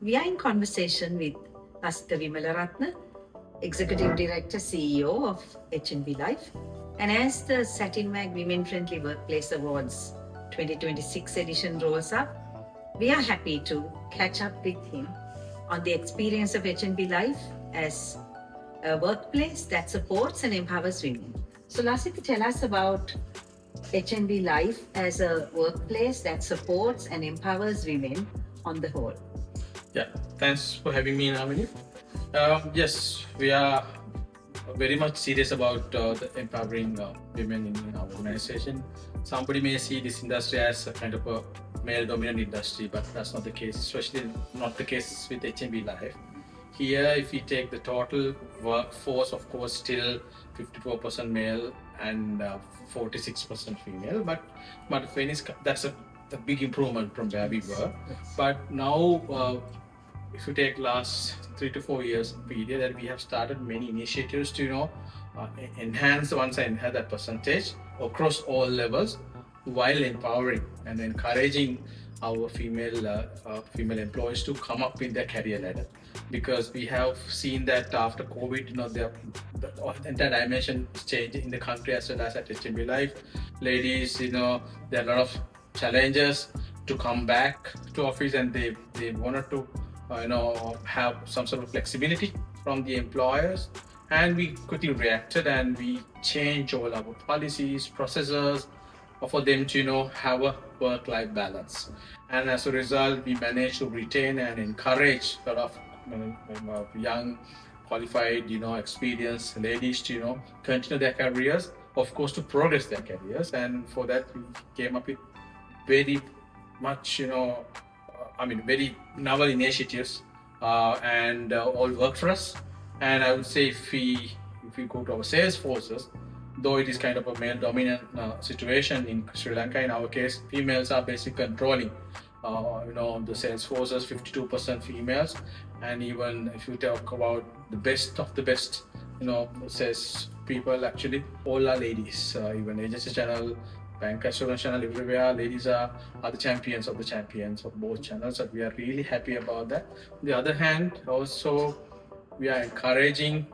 We are in conversation with Lasitha Wimalaratne, Executive Director, CEO of HNB Life. And as the Satynmag Women Friendly Workplace Awards 2026 edition rolls up, we are happy to catch up with him on the experience of HNB Life as a workplace that supports and empowers women. So Lasitha, tell us about HNB Life as a workplace that supports and empowers women on the whole. Yeah, thanks for having me in Harmony. Yes, we are very much serious about the empowering women in our organization. Somebody may see this industry as a kind of a male-dominant industry, but that's not the case, especially not the case with HNB Life. Here, if we take the total workforce, of course, still 54% male and 46% female, but that's a big improvement from where we were. But now, if you take last 3 to 4 years period, that we have started many initiatives to enhance that percentage across all levels, while empowering and encouraging our female employees to come up in their career ladder. Because we have seen that after COVID, the entire dimension is changing in the country as well as at HNB Life. Ladies, there are a lot of challenges to come back to office, and they wanted to have some sort of flexibility from the employers. And we quickly reacted and we changed all our policies, processes for them to have a work-life balance. And as a result, we managed to retain and encourage a lot of young, qualified, experienced ladies to continue their careers, of course, to progress their careers. And for that, we came up with very much, very novel initiatives, and all work for us. And I would say if we go to our sales forces, though it is kind of a male-dominant situation in Sri Lanka, in our case, females are basically controlling the sales forces, 52% females. And even if you talk about the best of the best, sales people, actually all are ladies. Even agency channel, bank assurance channel, everywhere ladies are the champions of both channels. So we are really happy about that. On the other hand, also we are encouraging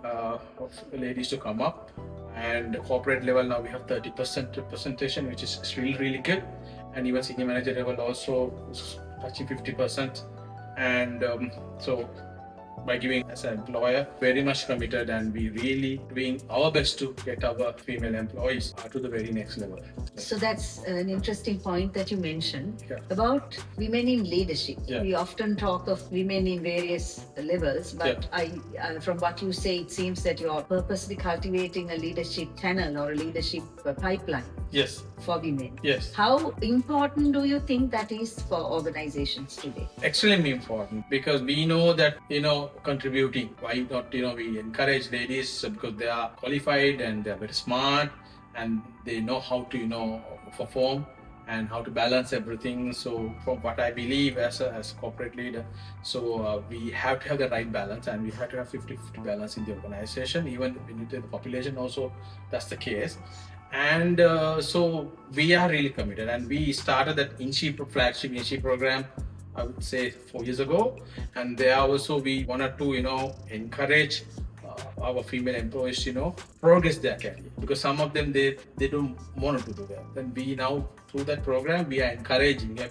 ladies to come up. And the corporate level now we have 30% representation, which is really good. And even senior manager level also touching 50%. And so by giving as an employer very much committed, and we really doing our best to get our female employees to the very next level. So that's an interesting point that you mentioned about women in leadership. We often talk of women in various levels, but from what you say, it seems that you are purposely cultivating a leadership channel or a leadership pipeline. Yes. For women. Yes. How important do you think that is for organizations today? Extremely important, because we know that contributing. Why not? We encourage ladies because they are qualified and they are very smart and they know how to perform and how to balance everything. So from what I believe as corporate leader, so we have to have the right balance, and we have to have 50-50 balance in the organization. Even when you take the population also, that's the case. And so we are really committed, and we started that flagship INSHE program, I would say 4 years ago. And there also we wanted to encourage our female employees progress their career, because some of them they don't want to do that. Then we now, through that program, we have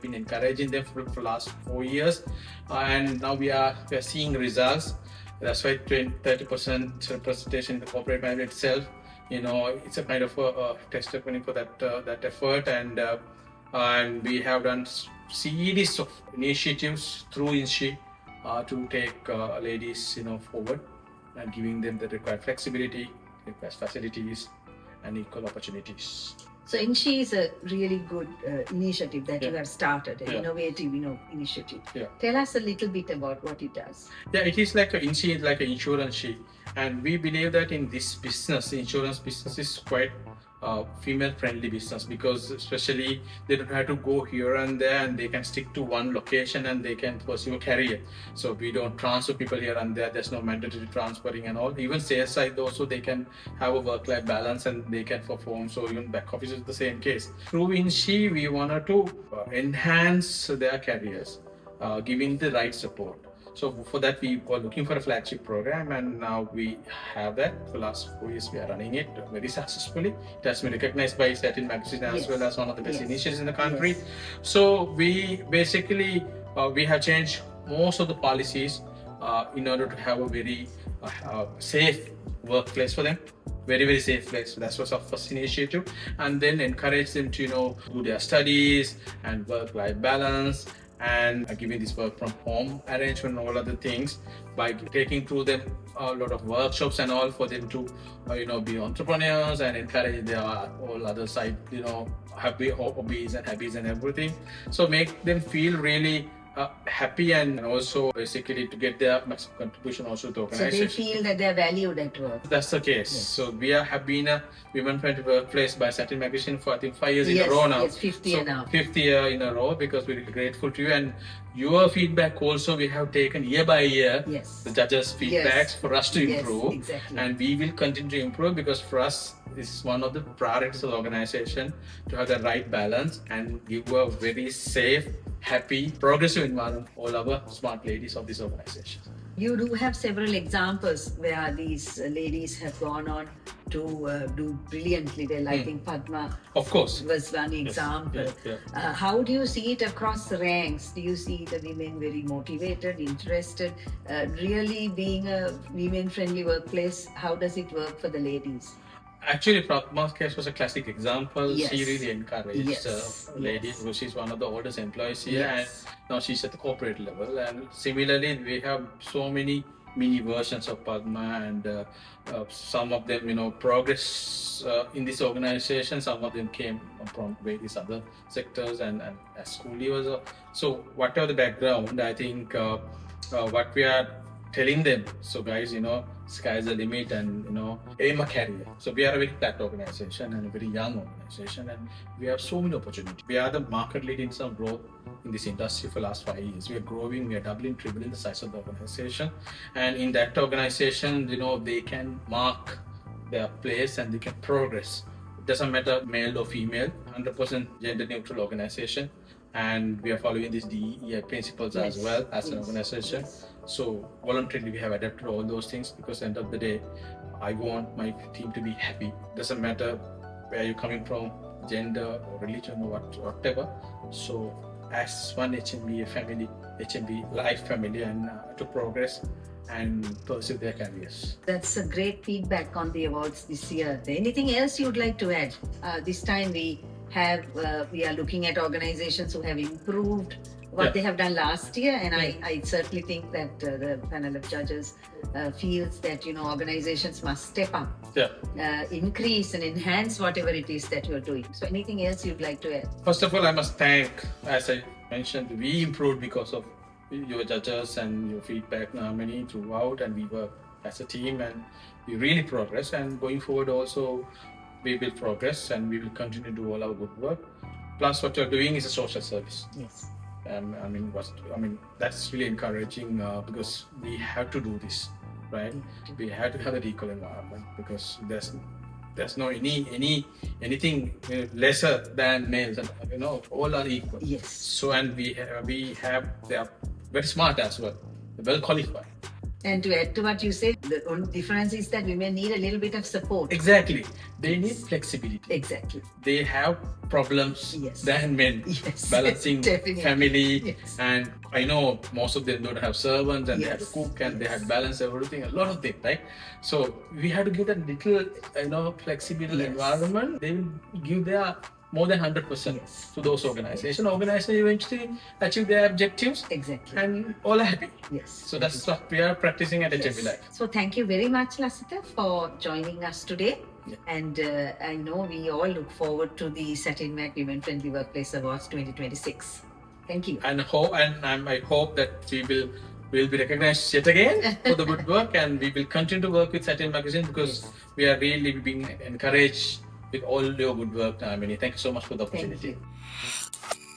been encouraging them for the last 4 years, and now we are seeing results. That's why 30% representation in the corporate management itself, it's a kind of a testimony for that effort. And we have done series of initiatives through INSHE to take ladies forward and giving them the required flexibility, required facilities, and equal opportunities. So INSHE is a really good initiative that you have started, an innovative initiative. Tell us a little bit about what it does. It is like INSHE is like an insurance sheet, and we believe that in this business, insurance business is quite female-friendly business, because especially they don't have to go here and there, and they can stick to one location and they can pursue a career. So we don't transfer people here and there. There's no mandatory transferring and all. Even sales side also, they can have a work-life balance and they can perform. So even back office is the same case. Through INSHE, we wanted to enhance their careers, giving the right support. So for that, we were looking for a flagship program, and now we have that. For the last 4 years, we are running it very successfully. It has been recognized by Satyn magazine as well as one of the best initiatives in the country. So we basically we have changed most of the policies in order to have a very safe workplace for them. Very safe place. That was our first initiative, and then encourage them to do their studies and work-life balance, and giving this work from home arrangement and all other things by taking through them a lot of workshops and all for them to be entrepreneurs and encourage their all other side happy hobbies and habits and everything. So make them feel really happy, and also basically to get their maximum contribution also to the organization. So they feel that they're valued at work. That's the case. So we have been a women-friendly workplace by Satyn magazine for I think 5 years in a row now. Yes, 5th year now. 5th year in a row, because we're really grateful to you, and your feedback also we have taken year by year. The judges' feedbacks for us to improve, exactly. And we will continue to improve, because for us this is one of the priorities of the organization to have the right balance and give a very safe, happy, progressive environment for all our smart ladies of this organization. You do have several examples where these ladies have gone on to do brilliantly well. I think Padma, of course, was one example. How do you see it across the ranks? Do you see the women very motivated, interested, really being a women-friendly workplace? How does it work for the ladies? Actually, Padma's case was a classic example. She really encouraged ladies, because she's one of the oldest employees here, and now she's at the corporate level. And similarly, we have so many mini versions of Padma, and some of them, progress in this organization. Some of them came from various other sectors and as school leavers. So whatever the background, I think what we are telling them, so guys, sky's the limit, and aim a career. So we are a very flat organization and a very young organization, and we have so many opportunities. We are the market leader in some growth in this industry for the last 5 years. We are growing, we are doubling, tripling the size of the organization, and in that organization, they can mark their place and they can progress. It doesn't matter male or female, 100% gender neutral organization, and we are following these DEI principles as well as an organization. So voluntarily we have adapted all those things, because at the end of the day, I want my team to be happy. Doesn't matter where you're coming from, gender or religion or whatever. So as one HNB family, HNB life family, and to progress and pursue their careers. That's a great feedback on the awards this year. Anything else you'd like to add? This time we are looking at organizations who have improved what they have done last year, and I certainly think that the panel of judges feels that organizations must step up, increase and enhance whatever it is that you're doing. So anything else you'd like to add? First of all, I must thank, as I mentioned, we improved because of your judges and your feedback, Namini, throughout, and we work as a team, and we really progress, and going forward also we will progress, and we will continue to do all our good work. Plus what you're doing is a social service. That's really encouraging, because we have to do this, right? We have to have an equal environment, because there's no anything lesser than males, and all are equal. So, and they are very smart as well, well qualified. And to add to what you said, the only difference is that women need a little bit of support. Exactly. They need flexibility. Exactly. They have problems than men. Balancing family. And I know most of them don't have servants, and they have to cook, and they have to balance everything, a lot of things, right? So we have to give that little, flexible environment. They will give their more than 100% to those organizations. Organizations eventually achieve their objectives, and all are happy. So that's what we are practicing at HNB Life. So thank you very much, Lasitha, for joining us today. And I know we all look forward to the Satynmag Women Friendly Workplace Awards 2026. Thank you. And I hope that we will be recognized yet again for the good work, and we will continue to work with Satyn magazine, because we are really being encouraged with all your good work, Namini. Thank you so much for the opportunity. Thank you.